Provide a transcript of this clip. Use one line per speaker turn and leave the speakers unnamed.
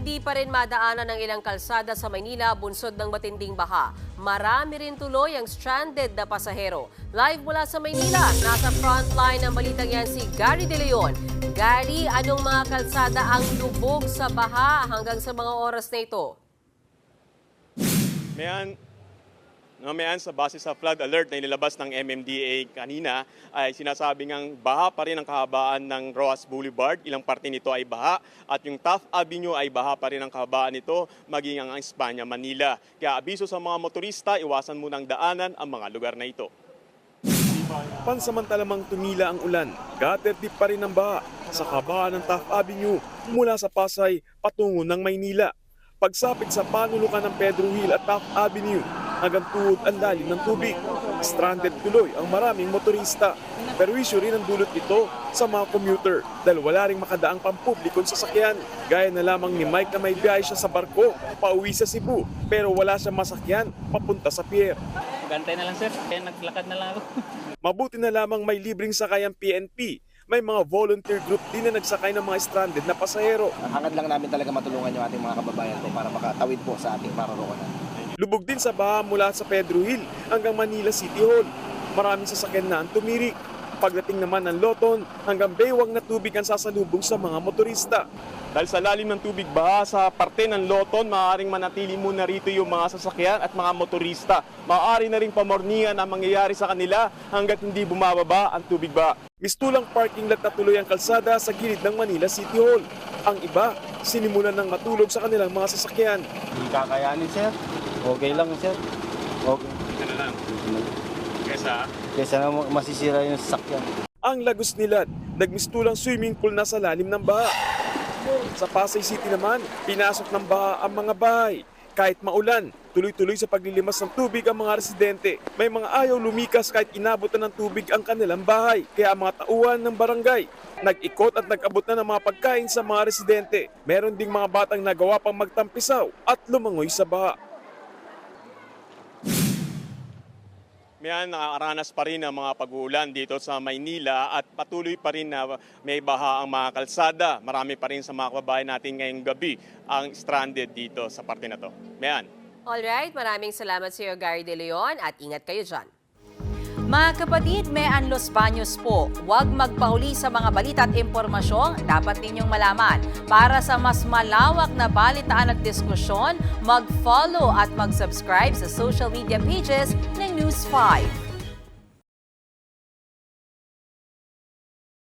Hindi pa rin madaanan ng ilang kalsada sa Maynila bunsod ng matinding baha. Marami rin tuloy ang stranded na pasahero. Live mula sa Maynila, nasa frontline ng balitang yan si Gary De Leon. Gary, anong mga kalsada ang lubog sa baha hanggang sa mga oras na ito?
Mayan sa base sa flood alert na inilabas ng MMDA kanina ay sinasabing ang baha pa rin ang kahabaan ng Roas Boulevard. Ilang parte nito ay baha at yung Taft Avenue ay baha pa rin ang kahabaan nito maging ang Espanya, Manila. Kaya abiso sa mga motorista, iwasan munang daanan ang mga lugar na ito.
Pansamantalamang tumila ang ulan, gutter deep pa rin ang baha sa kahabaan ng Taft Avenue mula sa Pasay patungo ng Maynila. Pagsapit sa panulukan ng Pedro Hill at Taft Avenue, hanggang tuhod ang lalim ng tubig. Stranded tuloy ang maraming motorista. Perwisyo rin ang dulot ito sa mga commuter dahil wala rin makadaang pampublikong sasakyan. Gaya na lamang ni Mike na may biyahe siya sa barko, pauwi sa Cebu, pero wala siyang masakyan papunta sa pier.
Gantay na lang sir, kaya naglakad na lang ako.
Mabuti na lamang may libreng sakay ang PNP. May mga volunteer group din na nagsakay ng mga stranded na pasahero.
Hangad lang namin talaga matulungan yung ating mga kababayan po para makatawid po sa ating maroroonan.
Lubog din sa baha mula sa Pedro Hill hanggang Manila City Hall. Maraming sasakyan na ang tumirik. Pagdating naman ng Loton, hanggang baywang na tubig ang sasalubong sa mga motorista.
Dahil sa lalim ng tubig baha sa parte ng Loton, maaaring manatili muna rito yung mga sasakyan at mga motorista. Maaari na rin pamorningan ang mangyayari sa kanila hanggat hindi bumababa ang tubig baha.
Mistulang parking lot na tuloy ang kalsada sa gilid ng Manila City Hall. Ang iba, sinimulan ng matulog sa kanilang mga sasakyan.
Hindi kakayanin sir. Okay lang sir. Okay.
Ano lang?
Kesa na masisira yung sasakyan.
Ang Lagos Nilad, nagmistulang swimming pool na sa lalim ng baha. Sa Pasay City naman, pinasok ng baha ang mga bahay. Kahit maulan, tuloy-tuloy sa paglilimas ng tubig ang mga residente. May mga ayaw lumikas kahit inabutan ng tubig ang kanilang bahay. Kaya ang mga tauhan ng barangay, nag-ikot at nag-abot na ng mga pagkain sa mga residente. Meron ding mga batang nagawa pang magtampisaw at lumangoy sa baha.
Nakakaranas pa rin ang mga pag-uulan dito sa Maynila at patuloy pa rin na may baha ang mga kalsada. Marami pa rin sa mga kababayan natin ngayong gabi ang stranded dito sa parte na to. Mayan.
Alright, maraming salamat sa iyo, Gary De Leon, at ingat kayo dyan.
Mga kapatid, Mean Los Baños po. Huwag magpahuli sa mga balita at impormasyong dapat ninyong malaman. Para sa mas malawak na balitaan at diskusyon, mag-follow at mag-subscribe sa social media pages ng News 5.